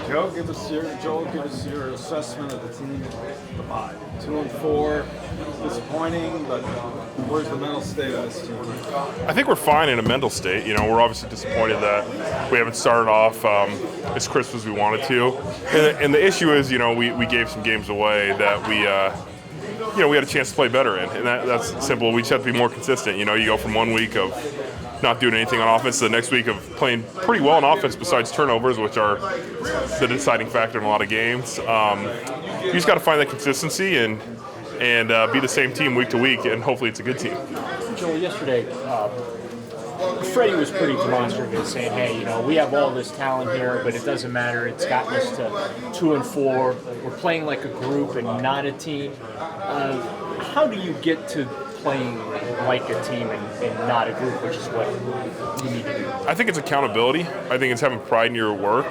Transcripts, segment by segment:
Joel, give us your assessment of the team. 2-4, disappointing, but where's the mental state of this team? I think we're fine in a mental state. We're obviously disappointed that we haven't started off as crisp as we wanted to. And the issue is, we gave some games away that we had a chance to play better in. And that's simple. We just have to be more consistent. You go from 1 week of not doing anything on offense to the next week of playing pretty well on offense besides turnovers, which are the deciding factor in a lot of games. You just got to find that consistency and be the same team week to week, and hopefully it's a good team. Joel, yesterday, Freddie was pretty demonstrative, saying, "Hey, we have all this talent here, but it doesn't matter. It's gotten us to 2-4. We're playing like a group and not a team." How do you get to playing like a team and not a group, which is what you need to do? I think it's accountability. I think it's having pride in your work.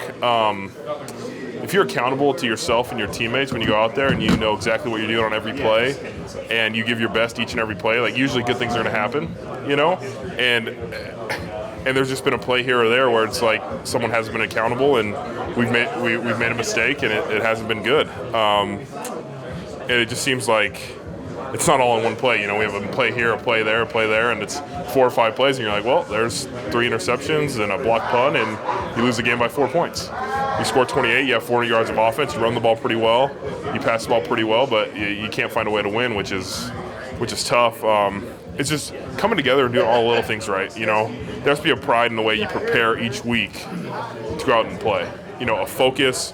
If you're accountable to yourself and your teammates when you go out there and you know exactly what you're doing on every play and you give your best each and every play, like usually good things are going to happen, and there's just been a play here or there where it's like someone hasn't been accountable and we've made a mistake and it hasn't been good. And it just seems like it's not all in one play. We have a play here, a play there, and it's 4 or 5 plays, and you're like, well, there's 3 interceptions and a blocked punt, and you lose the game by 4 points. You score 28, you have 400 yards of offense, you run the ball pretty well, you pass the ball pretty well, but you can't find a way to win, which is tough. It's just coming together and doing all the little things right. There has to be a pride in the way you prepare each week to go out and play. A focus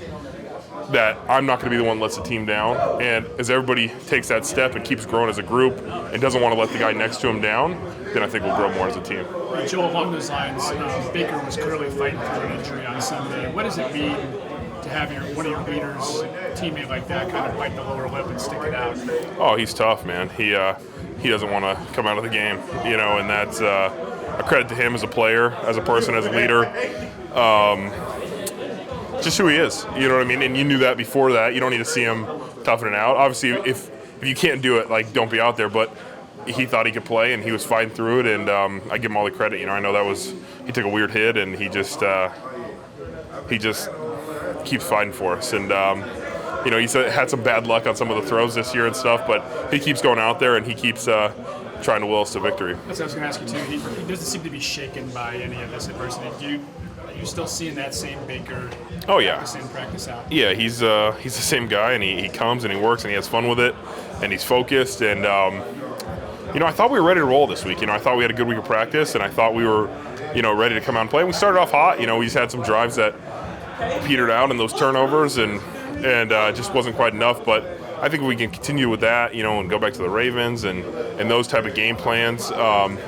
that I'm not going to be the one that lets the team down. And as everybody takes that step and keeps growing as a group and doesn't want to let the guy next to him down, then I think we'll grow more as a team. Joel, along those lines, Baker was clearly fighting through an injury on Sunday. What does it mean to have one of your leaders, teammate like that, kind of bite the lower lip and stick it out? Oh, he's tough, man. He doesn't want to come out of the game, and that's a credit to him as a player, as a person, as a leader. Just who he is, you know what I mean? And you knew that before that. You don't need to see him toughen it out. Obviously, if you can't do it, don't be out there. But he thought he could play, and he was fighting through it, and I give him all the credit. I know he took a weird hit, and he just keeps fighting for us. And he's had some bad luck on some of the throws this year and stuff, but he keeps going out there, and he keeps trying to will us to victory. That's what I was going to ask you too. He doesn't seem to be shaken by any of this adversity. Are you still seeing that same Baker? Oh yeah. Practice out. Yeah, he's the same guy, and he comes and he works and he has fun with it, and he's focused. And I thought we were ready to roll this week. I thought we had a good week of practice, and I thought we were ready to come out and play. We started off hot. We just had some drives that petered out and those turnovers, and just wasn't quite enough. But I think we can continue with that, and go back to the Ravens and those type of game plans.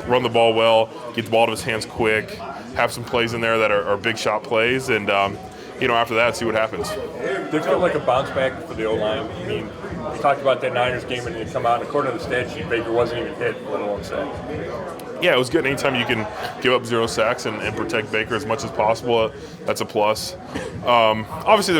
Run the ball well, get the ball to his hands quick, have some plays in there that are big shot plays, and after that, see what happens. Did it feel like a bounce back for the O-line? I mean, we talked about that Niners game, and you come out, and according to the stat sheet, Baker wasn't even hit, let alone sacked. Yeah, it was good. Anytime you can give up 0 sacks and protect Baker as much as possible, that's a plus. Obviously,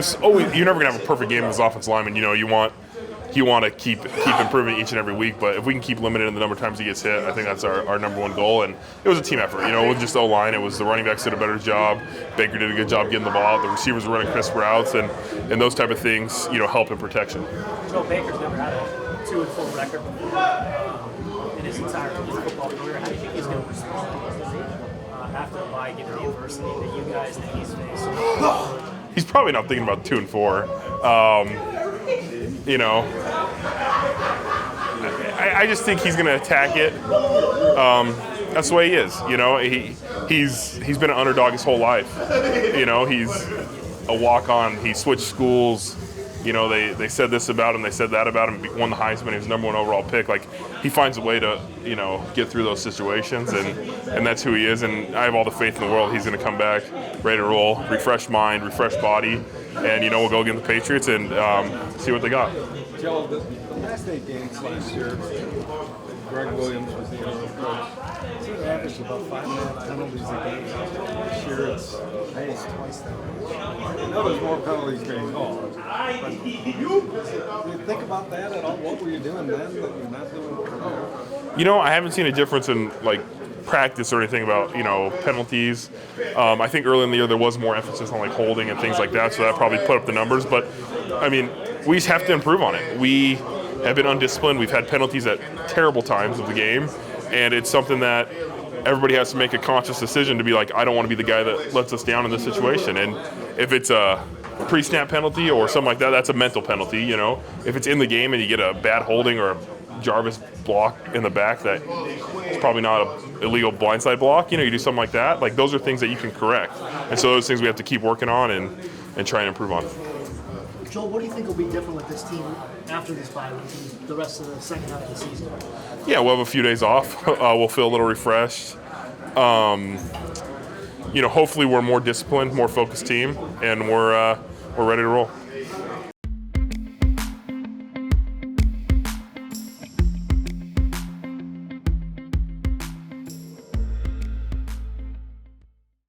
you're never going to have a perfect game as offensive lineman. You want to keep improving each and every week, but if we can keep limiting the number of times he gets hit, I think that's our number one goal. And it was a team effort. It wasn't just O-line. It was the running backs did a better job. Baker did a good job getting the ball out. The receivers were running crisp routes, and those type of things, help in protection. Joel Baker's never had a 2-4 record before in his entire football career. How do you think he's going to respond after the bye, given the adversity that you guys that he's faced? He's probably not thinking about 2-4. I just think he's going to attack it. That's the way he is. He's been an underdog his whole life. He's a walk-on. He switched schools. They said this about him. They said that about him. He won the Heisman. He was the #1 overall pick. He finds a way to, get through those situations, and that's who he is. And I have all the faith in the world. He's going to come back, ready to roll, refresh mind, refresh body, and we'll go against the Patriots and see what they got. Joe, the last 8 games last year, Guard Williams was the interim coach. He averaged about 5.5 penalties a game. This year it's almost twice that much. I know there's more penalties being called. But do you think about that at all? What were you doing then that you're not doing now? I haven't seen a difference in practice or anything about penalties. I think early in the year there was more emphasis on like holding and things like that, so that probably put up the numbers. But I mean, we just have to improve on it. We have been undisciplined. We've had penalties at terrible times of the game, and it's something that everybody has to make a conscious decision to be like, I don't want to be the guy that lets us down in this situation. And if it's a pre-snap penalty or something like that, that's a mental penalty. If it's in the game and you get a bad holding or a Jarvis block in the back that is probably not an illegal blindside block, you do something like that. Like, those are things that you can correct. And so those things we have to keep working on and try and improve on. Joel, what do you think will be different with this team after this bye week and the rest of the second half of the season? Yeah, we'll have a few days off. We'll feel a little refreshed. Hopefully we're a more disciplined, more focused team, and we're ready to roll.